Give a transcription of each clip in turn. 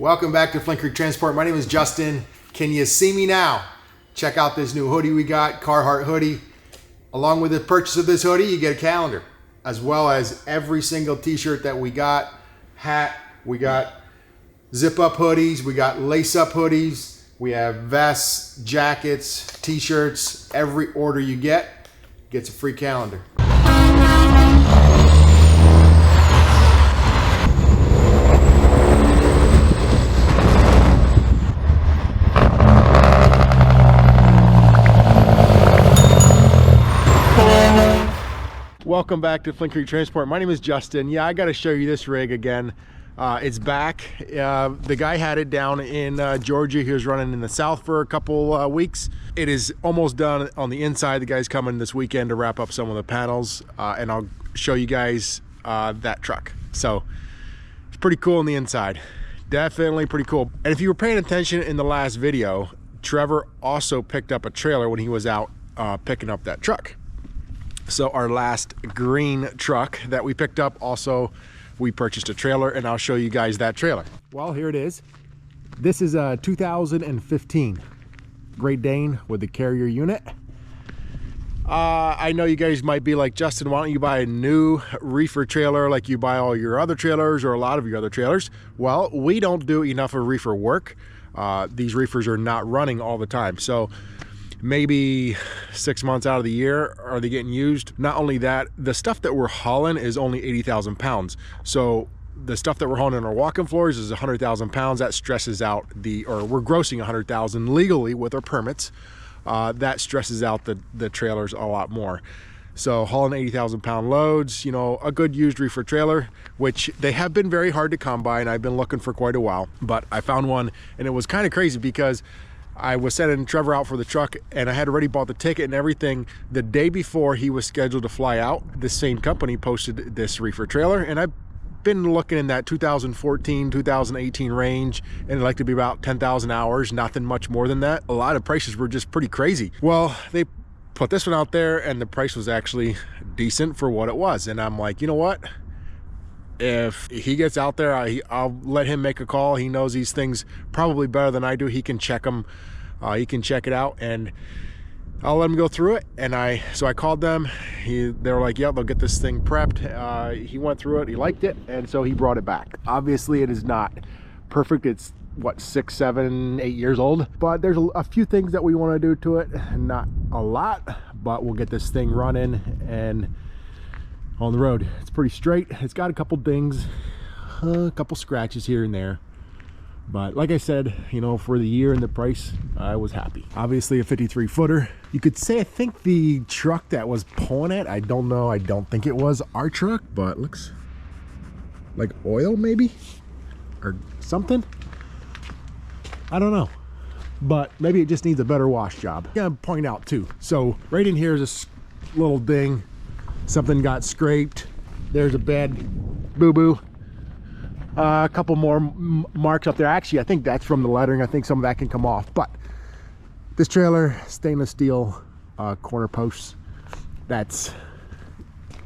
Welcome back to Flint Creek Transport. My name is Justin. Can you see me now? Check out this new hoodie we got, Carhartt hoodie. Along with the purchase of this hoodie, you get a calendar, as well as every single t-shirt that we got, hat, we got zip-up hoodies, we got lace-up hoodies, we have vests, jackets, t-shirts. Every order you get gets a free calendar. Welcome back to Flint Creek Transport. My name is Justin. Yeah, I got to show you this rig again. It's back. The guy had it down in Georgia. He was running in the south for a couple weeks. It is almost done on the inside. The guy's coming this weekend to wrap up some of the panels, and I'll show you guys that truck. So it's pretty cool on the inside. Definitely pretty cool. And if you were paying attention in the last video, Trevor also picked up a trailer when he was out picking up that truck. So our last green truck that we picked up, also we purchased a trailer, and I'll show you guys that trailer. Well, here it is. This is a 2015 Great Dane with the carrier unit. I know you guys might be like, Justin, why don't you buy a new reefer trailer like you buy all your other trailers or a lot of your other trailers? Well, we don't do enough of reefer work. These reefers are not running all the time. So maybe 6 months out of the year are they getting used. Not only that, the stuff that we're hauling is only 80,000 pounds. So the stuff that we're hauling on our walk-in floors is 100,000 pounds. That stresses out or we're grossing 100,000 legally with our permits. That stresses out the trailers a lot more. So hauling 80,000 pound loads, you know, a good used reefer trailer, which they have been very hard to come by, and I've been looking for quite a while, but I found one, and it was kind of crazy because I was sending Trevor out for the truck, and I had already bought the ticket and everything. The day before he was scheduled to fly out, this same company posted this reefer trailer, and I've been looking in that 2014, 2018 range, and it'd like to be about 10,000 hours, nothing much more than that. A lot of prices were just pretty crazy. Well, they put this one out there, and the price was actually decent for what it was. And I'm like, you know what? If he gets out there, I'll let him make a call. He knows these things probably better than I do. He can check them. He can check it out, and I'll let him go through it. And so I called them. They were like, yeah, they'll get this thing prepped. He went through it. He liked it, and so he brought it back. Obviously, it is not perfect. It's what, 6, 7, 8 years old. But there's a few things that we want to do to it. Not a lot, but we'll get this thing running and on the road. It's pretty straight. It's got a couple dings, a couple scratches here and there, but like I said, you know, for the year and the price, I was happy. Obviously a 53 footer. You could say, I think the truck that was pulling it, I don't know, I don't think it was our truck, but looks like oil maybe or something. I don't know, but maybe it just needs a better wash job. Yeah, point out too, so right in here is a little ding. Something got scraped. There's a bad boo-boo. A couple more marks up there. Actually, I think that's from the lettering. I think some of that can come off. But this trailer, stainless steel corner posts. That's,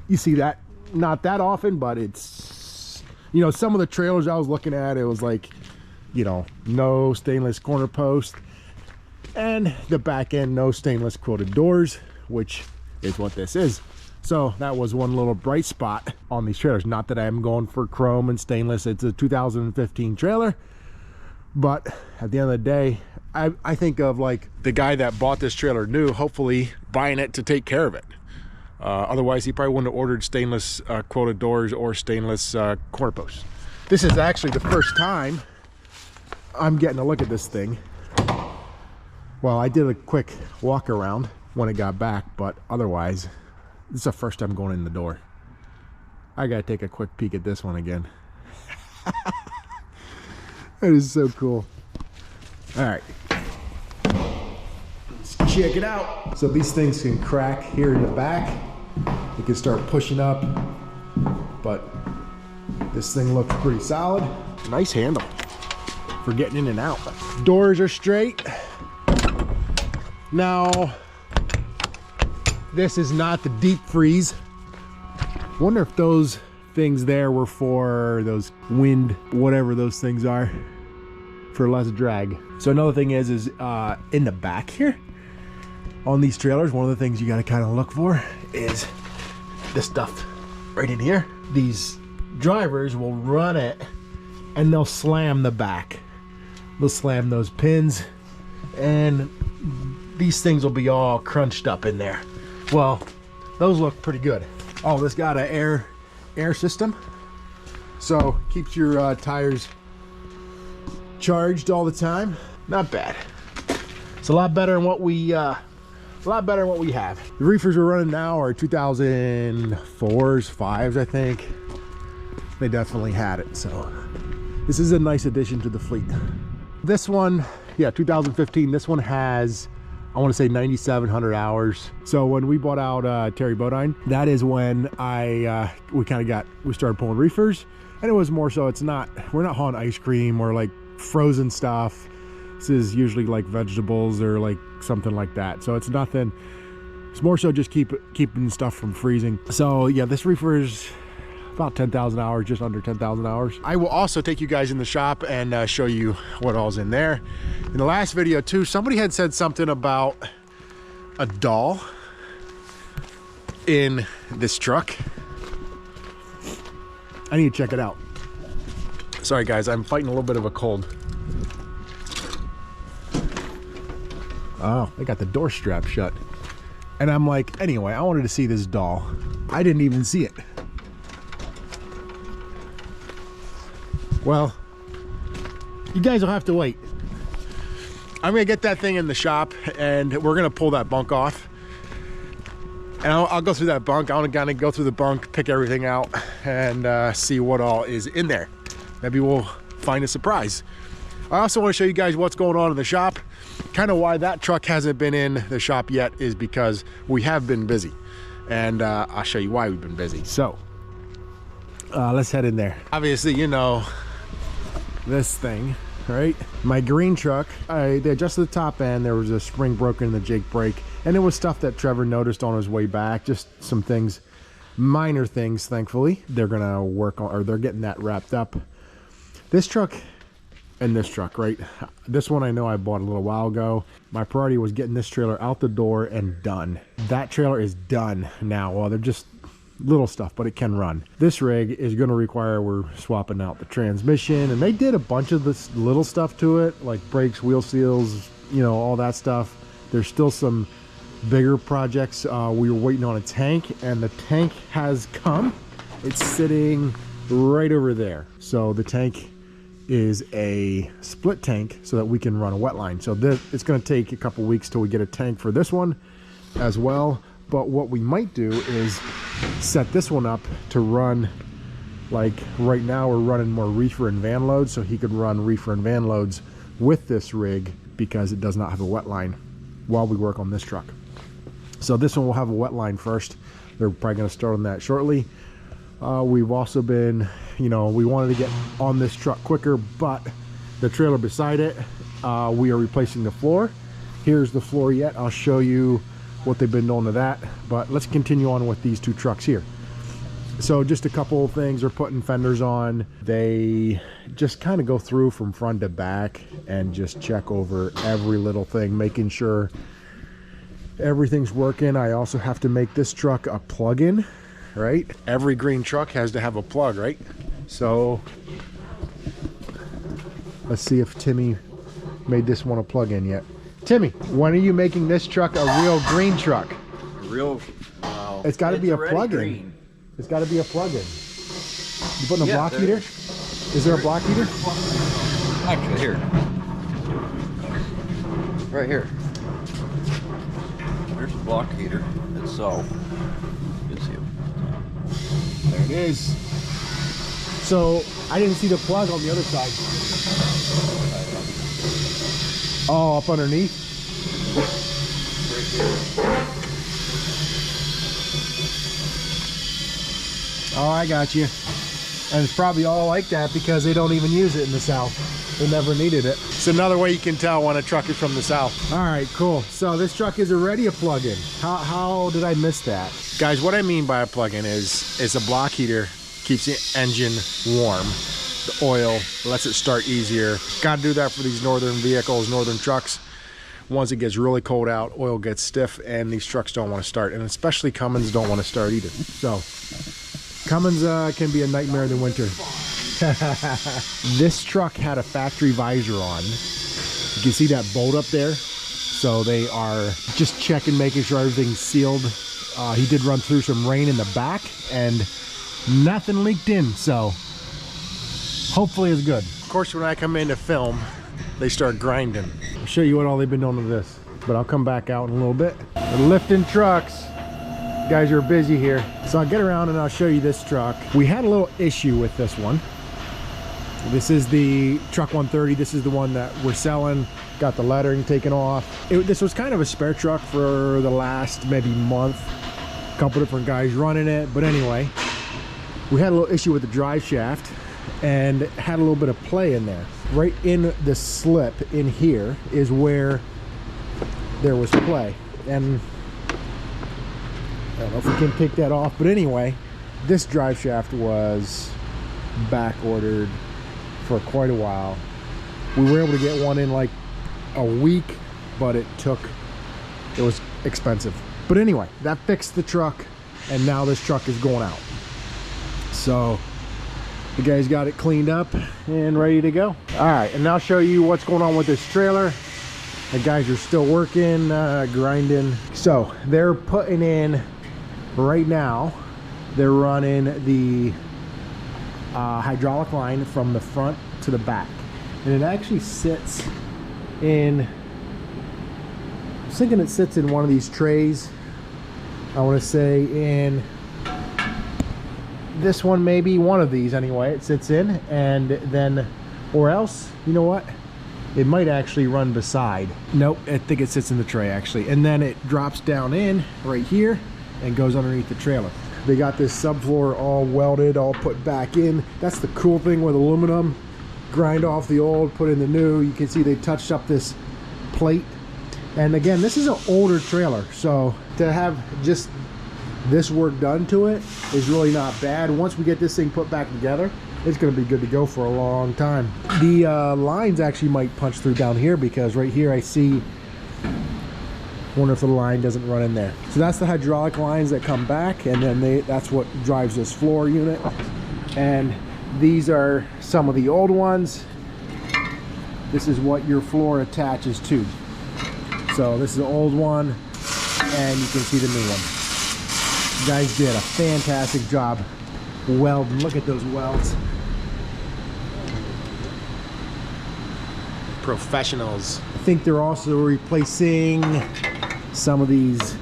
you see that not that often, but it's, you know, some of the trailers I was looking at, it was like, you know, no stainless corner post, and the back end, no stainless quilted doors, which is what this is. So that was one little bright spot on these trailers. Not that I'm going for chrome and stainless. It's a 2015 trailer. But at the end of the day, I think of like the guy that bought this trailer new, hopefully buying it to take care of it. Otherwise, he probably wouldn't have ordered stainless quilted doors or stainless corner posts. This is actually the first time I'm getting a look at this thing. Well, I did a quick walk around when it got back, but otherwise, this is the first time going in the door. I gotta take a quick peek at this one again. That is so cool. All right, let's check it out. So these things can crack here in the back. You can start pushing up, but this thing looks pretty solid. Nice handle for getting in and out. Doors are straight. Now, this is not the deep freeze. Wonder if those things there were for those wind, whatever those things are. for less drag. So another thing is in the back here on these trailers, one of the things you got to kind of look for is this stuff right in here. These drivers will run it and they'll slam the back. They'll slam those pins and these things will be all crunched up in there. Well, those look pretty good. Oh, this got an air system, so keeps your tires charged all the time. Not bad. It's a lot better than what we have. The reefers we're running now are 2004s, 5s, I think. They definitely had it, so this is a nice addition to the fleet. This one, yeah, 2015. This one has, I want to say 9,700 hours. So when we bought out Terry Bodine, that is when we started pulling reefers, and it was more so, we're not hauling ice cream or like frozen stuff. This is usually like vegetables or like something like that. So it's nothing, it's more so just keeping stuff from freezing. So yeah, this reefer is about 10,000 hours, just under 10,000 hours. I will also take you guys in the shop and show you what all's in there. In the last video too, somebody had said something about a doll in this truck. I need to check it out. Sorry guys, I'm fighting a little bit of a cold. Oh, they got the door strap shut. And I'm like, anyway, I wanted to see this doll. I didn't even see it. Well, you guys will have to wait. I'm gonna get that thing in the shop and we're gonna pull that bunk off. And I'll go through that bunk. I'm gonna go through the bunk, pick everything out, and see what all is in there. Maybe we'll find a surprise. I also want to show you guys what's going on in the shop. Kind of why that truck hasn't been in the shop yet is because we have been busy. And I'll show you why we've been busy. So, let's head in there. Obviously, you know, this thing, right? My green truck, they adjusted the top end. There was a spring broken in the Jake brake. And it was stuff that Trevor noticed on his way back. Just some things, minor things, thankfully. They're gonna work on, or they're getting that wrapped up. This truck and this truck, right? This one I know I bought a little while ago. My priority was getting this trailer out the door and done. That trailer is done now. Well, they're just little stuff, but it can run. This rig is going to require, we're swapping out the transmission, and they did a bunch of this little stuff to it, like brakes, wheel seals, you know, all that stuff. There's still some bigger projects. We were waiting on a tank, and the tank has come. It's sitting right over there. So the tank is a split tank so that we can run a wet line. So it's going to take a couple weeks till we get a tank for this one as well. But what we might do is set this one up to run, like right now we're running more reefer and van loads, so he could run reefer and van loads with this rig because it does not have a wet line while we work on this truck. So this one will have a wet line first. They're probably going to start on that shortly. We've also been, you know, we wanted to get on this truck quicker, but the trailer beside it, we are replacing the floor. Here's the floor yet. I'll show you what they've been doing to that, but let's continue on with these two trucks here. So just a couple of things. They're putting fenders on. They just kind of go through from front to back and just check over every little thing, making sure everything's working. I also have to make this truck a plug-in, right? Every green truck has to have a plug, right? So let's see if Timmy made this one a plug-in yet. Timmy, when are you making this truck a real green truck? A real, it's got to be a plug-in. It's got to be a plug-in. You putting a block heater? Is there a block heater? Actually, here. Right here. There's a block heater itself. You can see it. There it is. So I didn't see the plug on the other side. Oh, up underneath? Oh, I got you. And it's probably all like that because they don't even use it in the South. They never needed it. It's another way you can tell when a truck is from the South. All right, cool. So this truck is already a plug-in. How did I miss that? Guys, what I mean by a plug-in is a block heater keeps the engine warm. the oil, lets it start easier. Got to do that for these northern vehicles, northern trucks. Once it gets really cold out, oil gets stiff, and these trucks don't want to start. And especially Cummins don't want to start either. So Cummins can be a nightmare in the winter. This truck had a factory visor on. You can see that bolt up there. So they are just checking, making sure everything's sealed. He did run through some rain in the back and nothing leaked in, so hopefully it's good. Of course, when I come in to film, they start grinding. I'll show you what all they've been doing to this, but I'll come back out in a little bit. They're lifting trucks. Guys are busy here. So I'll get around and I'll show you this truck. We had a little issue with this one. This is the truck 130. This is the one that we're selling. Got the lettering taken off. This was kind of a spare truck for the last maybe month. A couple different guys running it, but anyway, we had a little issue with the drive shaft and had a little bit of play in there. Right in the slip in here is where there was play, and I don't know if we can take that off, but anyway, this drive shaft was back ordered for quite a while. We were able to get one in like a week, but it was expensive. But anyway, that fixed the truck, and now this truck is going out. So the guys got it cleaned up and ready to go. All right, and now I'll show you what's going on with this trailer. The guys are still working, grinding. So they're putting in, right now, they're running the hydraulic line from the front to the back. And it actually sits in, I was thinking it sits in one of these trays. I want to say in this one, maybe one of these anyway, it sits in, and then, or else, you know what? It might actually run beside. Nope, I think it sits in the tray actually. And then it drops down in right here and goes underneath the trailer. They got this subfloor all welded, all put back in. That's the cool thing with aluminum. Grind off the old, put in the new. You can see they touched up this plate. And again, this is an older trailer, so to have just this work done to it is really not bad. Once we get this thing put back together, it's going to be good to go for a long time. The lines actually might punch through down here, because right here I see, wonder if the line doesn't run in there. So that's the hydraulic lines that come back, and then that's what drives this floor unit. And these are some of the old ones. This is what your floor attaches to. So this is the old one, and you can see the new one. You guys did a fantastic job welding. Look at those welds. Professionals. I think they're also replacing some of these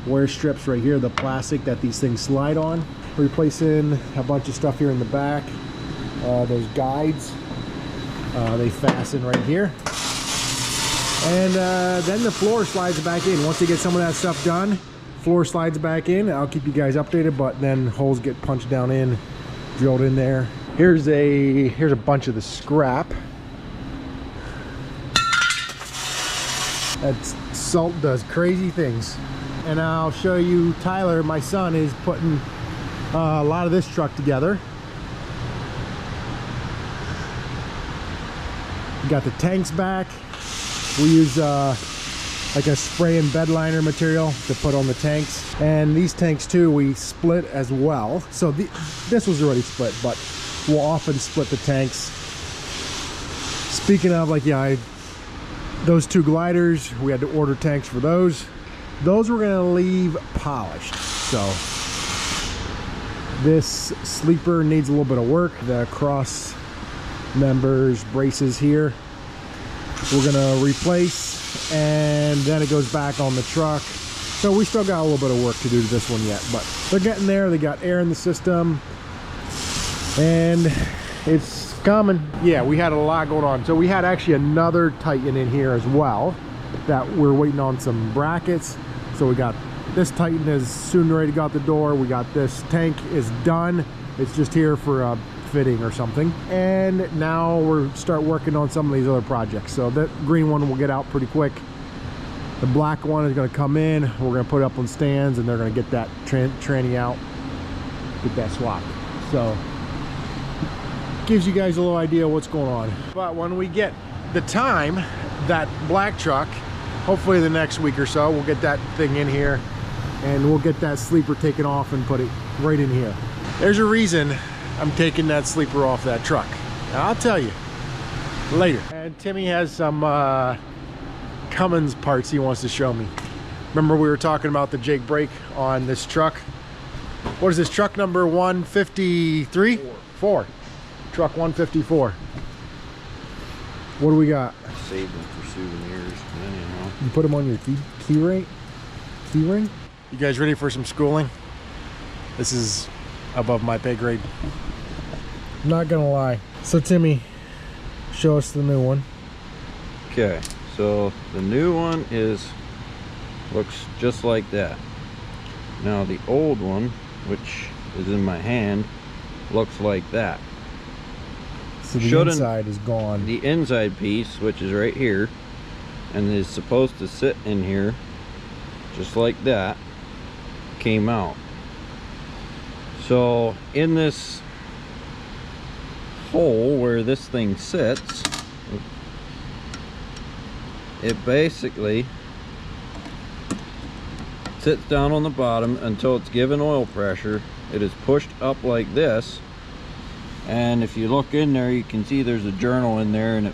wear strips right here, the plastic that these things slide on. Replacing a bunch of stuff here in the back. Those guides, they fasten right here. And then the floor slides back in. Once they get some of that stuff done, floor slides back in. I'll keep you guys updated, but then holes get punched down in, drilled in there. Here's a bunch of the scrap. That salt does crazy things. And I'll show you, Tyler, my son, is putting a lot of this truck together. Got the tanks back. We use like a spray and bed liner material to put on the tanks, and these tanks too we split as well. So this was already split, but we'll often split the tanks. Speaking of, like, yeah, those two gliders, we had to order tanks for those. Those we're gonna leave polished. So this sleeper needs a little bit of work. The cross members, braces here, we're gonna replace, and then it goes back on the truck. So we still got a little bit of work to do to this one yet, but they're getting there. They got air in the system, and it's coming. Yeah, we had a lot going on. So we had actually another Titan in here as well that we're waiting on some brackets. So we got this Titan is soon ready to go out the door. We got this tank is done. It's just here for a fitting or something, and now we're start working on some of these other projects. So that green one will get out pretty quick. The black one is going to come in. We're going to put it up on stands, and they're going to get that tranny out, get that swapped. So gives you guys a little idea what's going on. But when we get the time, that black truck, hopefully the next week or so, we'll get that thing in here and we'll get that sleeper taken off and put it right in here. There's a reason I'm taking that sleeper off that truck. Now, I'll tell you later. And Timmy has some Cummins parts he wants to show me. Remember we were talking about the Jake brake on this truck? What is this, truck number 153? Four. Truck 154. What do we got? Saved them for souvenirs. Anyhow. You put them on your key ring? You guys ready for some schooling? This is above my pay grade. Not gonna lie. So Timmy, show us the new one. Okay, so the new one looks just like that. Now the old one, which is in my hand, looks like that. So the inside is gone. The inside piece, which is right here, and is supposed to sit in here just like that, came out. So in this hole where this thing sits, it basically sits down on the bottom until it's given oil pressure. It is pushed up like this, and if you look in there, you can see there's a journal in there, and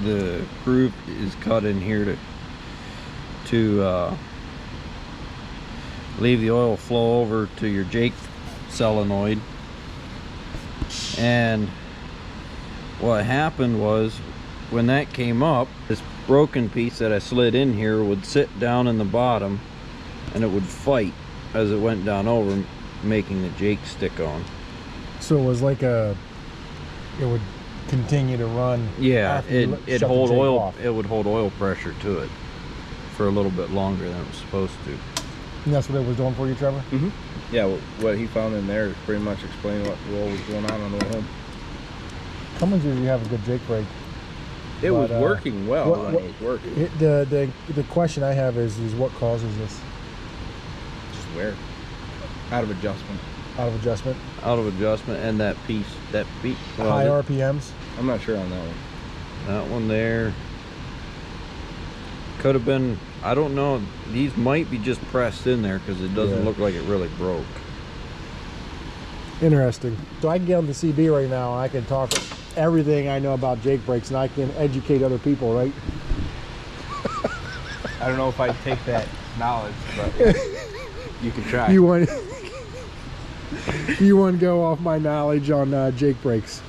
the groove is cut in here to leave the oil flow over to your Jake solenoid. And what happened was, when that came up, this broken piece that I slid in here would sit down in the bottom, and it would fight as it went down over, making the Jake stick on. So it was like it would continue to run. Yeah, it would hold oil pressure to it for a little bit longer than it was supposed to. And that's what it was doing for you, Trevor? Mm-hmm. Yeah, well, what he found in there is pretty much explaining what was going on the way home. Cummins usually have a good Jake brake. It was working well when it was working. The question I have is what causes this? Just wear. Out of adjustment. Out of adjustment? Out of adjustment, and that piece. Well, high RPMs? I'm not sure on that one. That one there could have been, I don't know. These might be just pressed in there because it doesn't look like it really broke. Interesting. So I can get on the CB right now and I can talk everything I know about Jake brakes, and I can educate other people, right? I don't know if I'd take that knowledge, but you can try. You want to go off my knowledge on Jake brakes?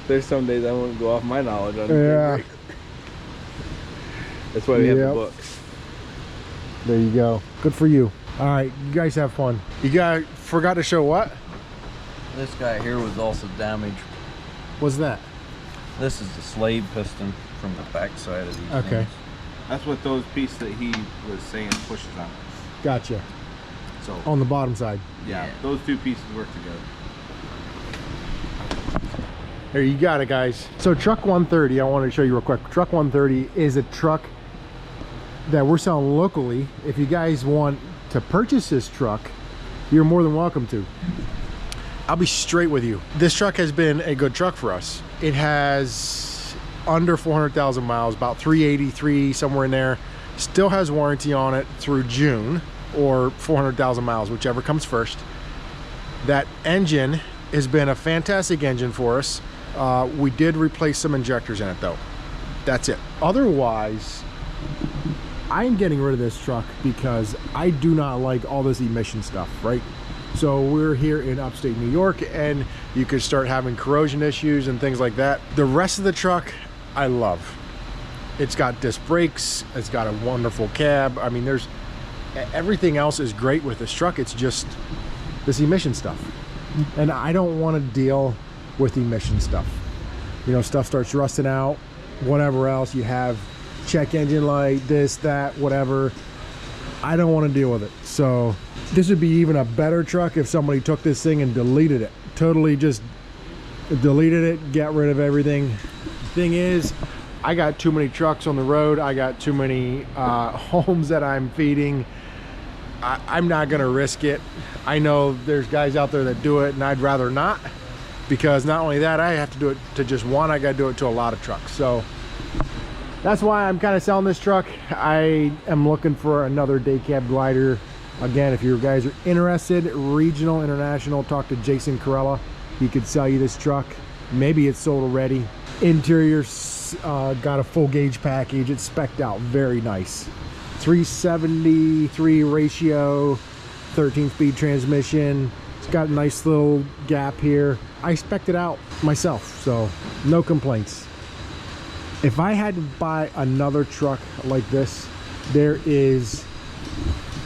There's some days I wouldn't go off my knowledge on Jake brakes. That's why we have the books. There you go. Good for you. All right, you guys have fun. You guys forgot to show what? This guy here was also damaged. What's that? This is the slave piston from the back side of these things. That's what those pieces that he was saying pushes on. Gotcha. So on the bottom side. Yeah, those two pieces work together. There you got it, guys. So truck 130, I want to show you real quick. Truck 130 is a truck that we're selling locally. If you guys want to purchase this truck, you're more than welcome to. I'll be straight with you. This truck has been a good truck for us. It has under 400,000 miles, about 383, somewhere in there. Still has warranty on it through June, or 400,000 miles, whichever comes first. That engine has been a fantastic engine for us. We did replace some injectors in it though. That's it. Otherwise, I'm getting rid of this truck because I do not like all this emission stuff, right? So we're here in upstate New York, and you could start having corrosion issues and things like that. The rest of the truck, I love. It's got disc brakes, it's got a wonderful cab. I mean, everything else is great with this truck. It's just this emission stuff. And I don't want to deal with emission stuff. You know, stuff starts rusting out, whatever else you have, check engine light, this, that, whatever. I don't want to deal with it. So this would be even a better truck if somebody took this thing and deleted it. Totally just deleted it, get rid of everything. The thing is, I got too many trucks on the road. I got too many homes that I'm feeding. I'm not gonna risk it. I know there's guys out there that do it, and I'd rather not. because not only that, I have to do it to just one, I got to do it to a lot of trucks. So that's why I'm kind of selling this truck. I am looking for another day cab glider. Again, if you guys are interested, regional, international, talk to Jason Corella. He could sell you this truck. Maybe it's sold already. Interior got a full gauge package. It's spec'd out very nice. 373 ratio, 13-speed transmission. It's got a nice little gap here. I spec'd it out myself, so no complaints. If I had to buy another truck like this, there is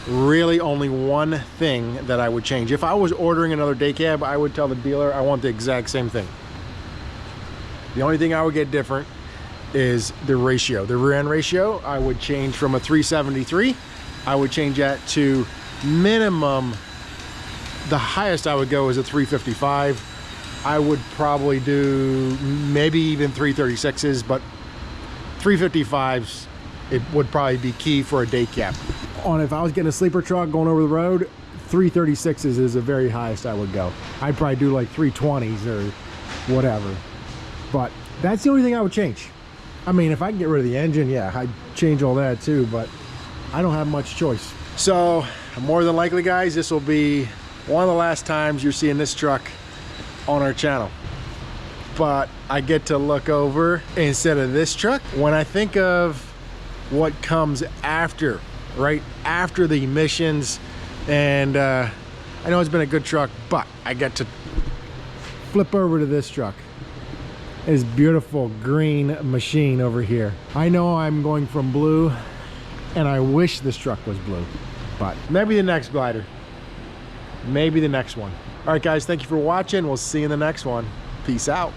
really only one thing that I would change. If I was ordering another day cab, I would tell the dealer I want the exact same thing. The only thing I would get different is the ratio. The rear end ratio, I would change from a 373. I would change that to minimum. The highest I would go is a 355. I would probably do maybe even 336s, but 355s, it would probably be key for a day cab. If I was getting a sleeper truck going over the road, 336s is the very highest I would go. I'd probably do like 320s or whatever. But that's the only thing I would change. I mean, if I can get rid of the engine, yeah, I'd change all that too, but I don't have much choice. So more than likely, guys, this will be one of the last times you're seeing this truck on our channel. But I get to look over instead of this truck. When I think of what comes after, right after the emissions, and I know it's been a good truck, but I get to flip over to this truck. This beautiful green machine over here. I know I'm going from blue, and I wish this truck was blue, but maybe the next glider, maybe the next one. All right, guys, thank you for watching. We'll see you in the next one. Peace out.